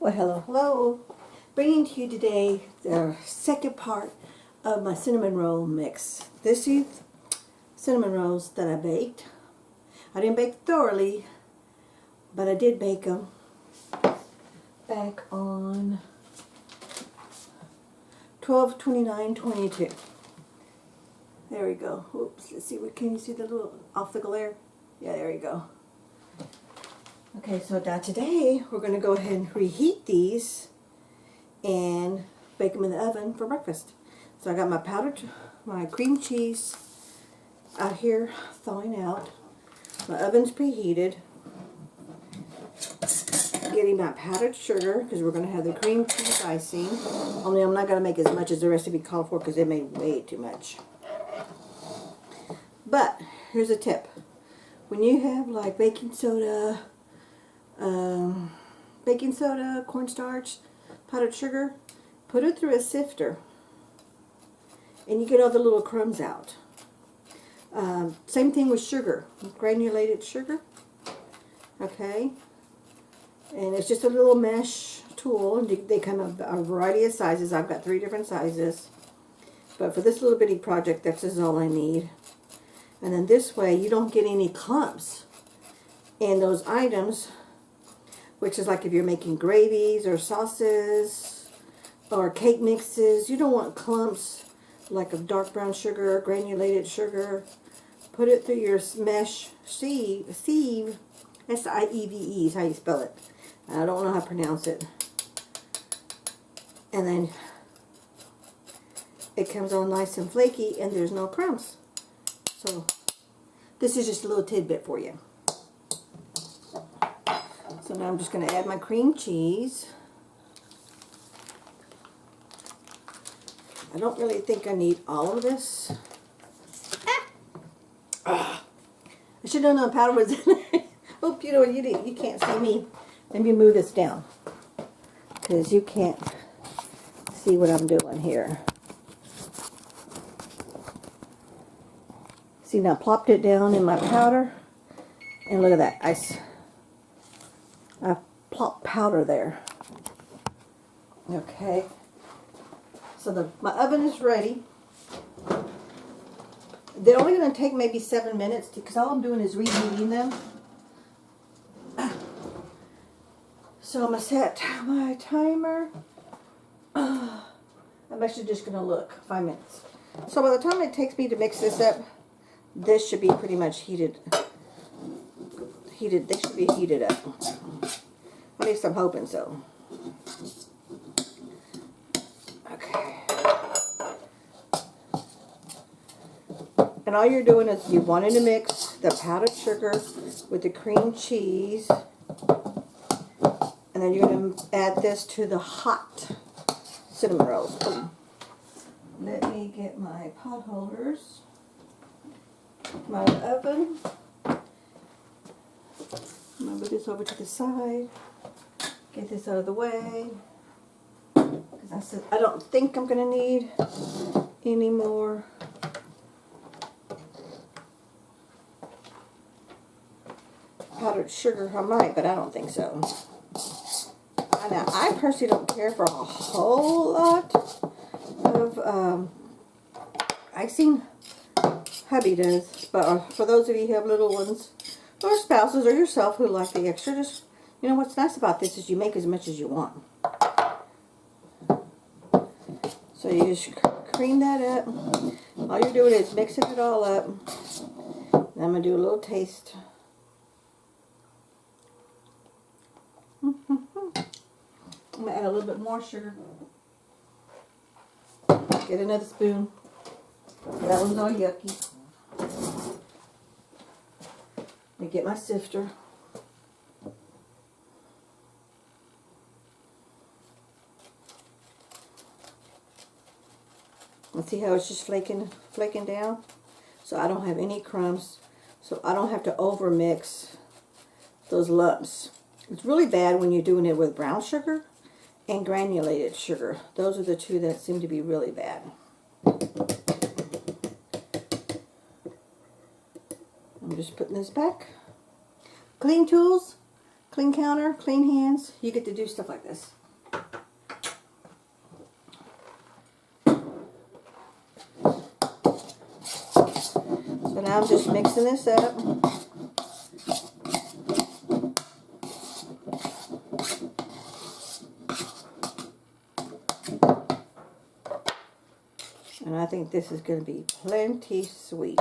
Well, hello, hello. Bringing to you today the second part of my cinnamon roll mix. This is cinnamon rolls that I baked. I didn't bake thoroughly, but I did bake them back on 12/29/22. There we go. Oops, let's see, can you see the little off the glare? Yeah, there you go. Okay, so now today we're going to go ahead and reheat these and bake them in the oven for breakfast. So I got my cream cheese out here thawing out. My oven's preheated. Getting my powdered sugar because we're going to have the cream cheese icing. Only I'm not going to make as much as the recipe called for because they made way too much. But here's a tip. When you have like baking soda, cornstarch, powdered sugar, put it through a sifter and you get all the little crumbs out. Same thing with sugar, granulated sugar. Okay, and it's just a little mesh tool, and they come in a variety of sizes. I've got 3 different sizes, but for this little bitty project, that's just all I need. And then this way you don't get any clumps in those items, which is like if you're making gravies or sauces or cake mixes, you don't want clumps like of dark brown sugar, granulated sugar. Put it through your mesh sieve, S-I-E-V-E is how you spell it. I don't know how to pronounce it. And then it comes on nice and flaky and there's no crumbs. So this is just a little tidbit for you. So now I'm just going to add my cream cheese. I don't really think I need all of this. I should have known powder was in there. Oh, you know what you can't see me. Let me move this down because you can't see what I'm doing here. See, now I plopped it down in my powder, and look at that. I plopped powder there. Okay. So my oven is ready. They're only going to take maybe 7 minutes because all I'm doing is reheating them. So I'm going to set my timer. I'm actually just going to look 5 minutes. So by the time it takes me to mix this up, this should be pretty much heated. They should be heated up. At least I'm hoping so. Okay. And all you're doing is you wanted to mix the powdered sugar with the cream cheese. And then you're going to add this to the hot cinnamon rolls. Let me get my pot holders. My oven. Move this over to the side. Get this out of the way. Because I don't think I'm going to need any more powdered sugar. I might, but I don't think so. Now, I personally don't care for a whole lot of icing. Hubby does, but for those of you who have little ones, or spouses, or yourself who like the extra, just, you know, what's nice about this is you make as much as you want. So you just cream that up. All you're doing is mixing it all up. And I'm going to do a little taste. I'm going to add a little bit more sugar. Get another spoon. That one's all yucky. Let me get my sifter. And see how it's just flaking down? So I don't have any crumbs. So I don't have to over mix those lumps. It's really bad when you're doing it with brown sugar and granulated sugar. Those are the two that seem to be really bad. I'm just putting this back. Clean tools, Clean counter, clean hands. You get to do stuff like this. So now I'm just mixing this up. And I think this is going to be plenty sweet.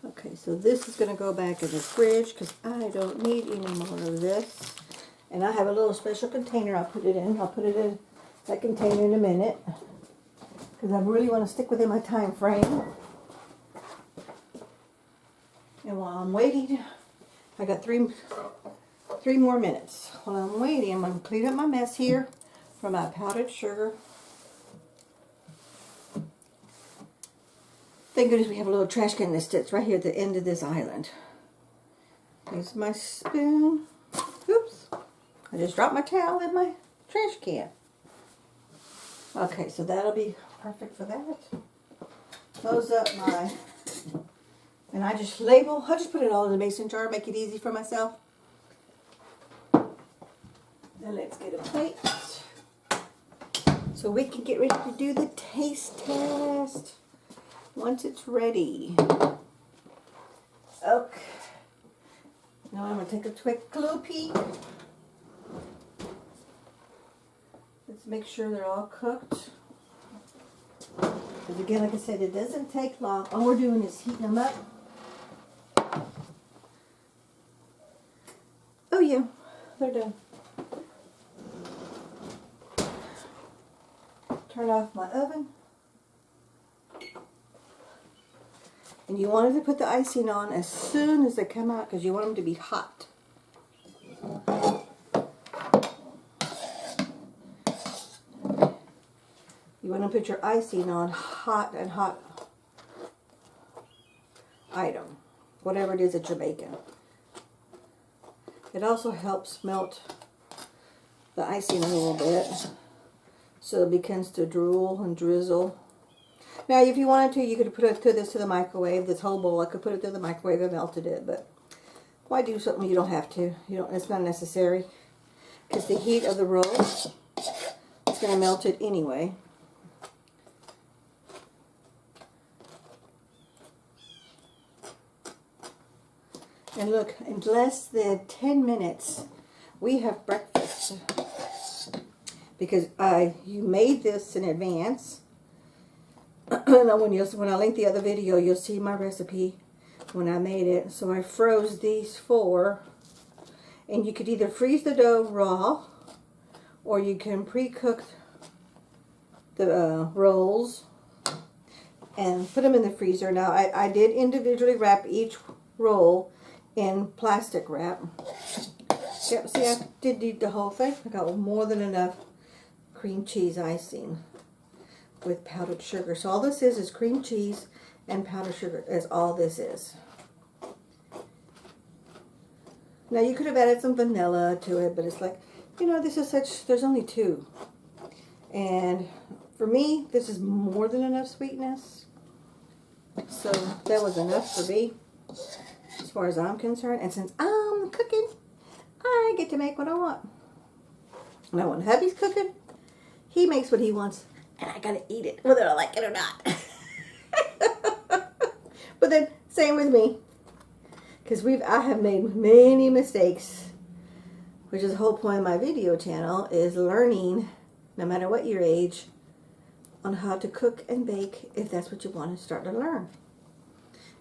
Okay, so this is going to go back in the fridge because I don't need any more of this. And I have a little special container I'll put it in. I'll put it in that container in a minute because I really want to stick within my time frame. And while I'm waiting, I got three more minutes. While I'm waiting, I'm going to clean up my mess here for my powdered sugar. Thank goodness we have a little trash can that sits right here at the end of this island. Here's my spoon. Oops. I just dropped my towel in my trash can. Okay, so that'll be perfect for that. Close up my... And I just label, I'll just put it all in the mason jar, make it easy for myself. Then let's get a plate so we can get ready to do the taste test once it's ready. Okay. Now I'm going to take a quick little peek. Let's make sure they're all cooked. Because again, like I said, it doesn't take long. All we're doing is heating them up. Oh yeah, they're done. Turn off my oven. And you wanted to put the icing on as soon as they come out because you want them to be hot. You want to put your icing on hot item, whatever it is that you're making. It also helps melt the icing a little bit so it begins to drool and drizzle. Now, if you wanted to, you could put this to the microwave. This whole bowl, I could put it to the microwave and melted it, but why do something you don't have to? It's not necessary because the heat of the roll is going to melt it anyway. And look, in less than 10 minutes, we have breakfast. Because you made this in advance. When I link the other video, you'll see my recipe when I made it. So I froze these 4. And you could either freeze the dough raw, or you can pre-cook the rolls and put them in the freezer. Now, I did individually wrap each roll in plastic wrap. Yep, see, I did eat the whole thing. I got more than enough cream cheese icing with powdered sugar. So all this is cream cheese and powdered sugar. That's all this is. Now you could have added some vanilla to it, but it's like, this is there's only 2. And for me, this is more than enough sweetness. So that was enough for me, as far as I'm concerned. And since I'm cooking, I get to make what I want. Now when hubby's cooking, he makes what he wants, and I gotta eat it, whether I like it or not. But then, same with me. Because I have made many mistakes, which is the whole point of my video channel, is learning, no matter what your age, on how to cook and bake, if that's what you want to start to learn.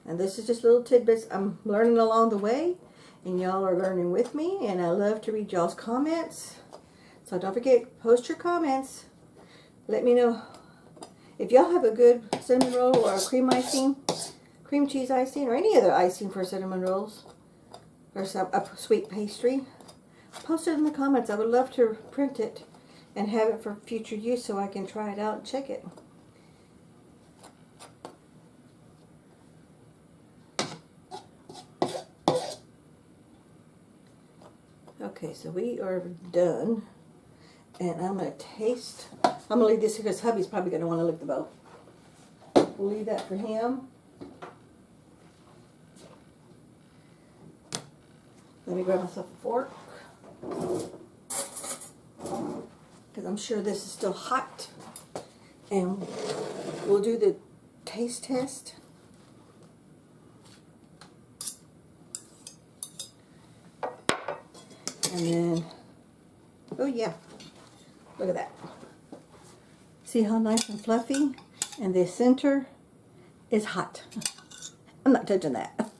And this is just little tidbits I'm learning along the way, and y'all are learning with me, and I love to read y'all's comments. So don't forget, post your comments. Let me know if y'all have a good cinnamon roll or a cream cheese icing, or any other icing for cinnamon rolls, or a sweet pastry. Post it in the comments. I would love to print it and have it for future use so I can try it out and check it. Okay, so we are done. And I'm going to taste. I'm going to leave this here because hubby's probably going to want to lick the bowl. We'll leave that for him. Let me grab myself a fork, because I'm sure this is still hot. And we'll do the taste test. And then, oh yeah, look at that. See how nice and fluffy? And the center is hot. I'm not touching that.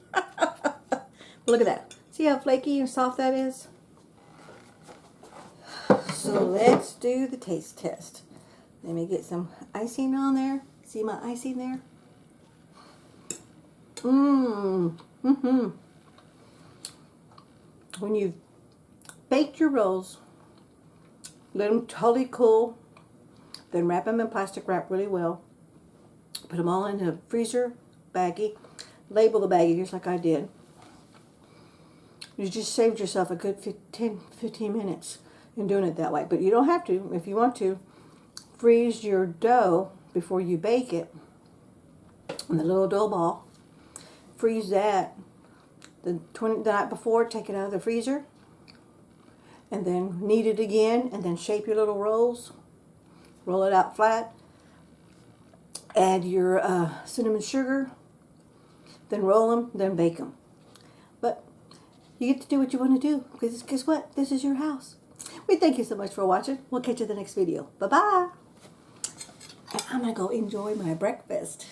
Look at that. See how flaky and soft that is? So let's do the taste test. Let me get some icing on there. See my icing there? When you've baked your rolls, let them totally cool, then wrap them in plastic wrap really well. Put them all in a freezer baggie. Label the baggie just like I did. You just saved yourself a good 15 minutes in doing it that way. But you don't have to. If you want to, freeze your dough before you bake it in the little dough ball. Freeze that the night before. Take it out of the freezer. And then knead it again. And then shape your little rolls. Roll it out flat. Add your cinnamon sugar. Then roll them. Then bake them. But you get to do what you want to do, because guess what? This is your house. We thank you so much for watching. We'll catch you in the next video. Bye-bye. And I'm going to go enjoy my breakfast.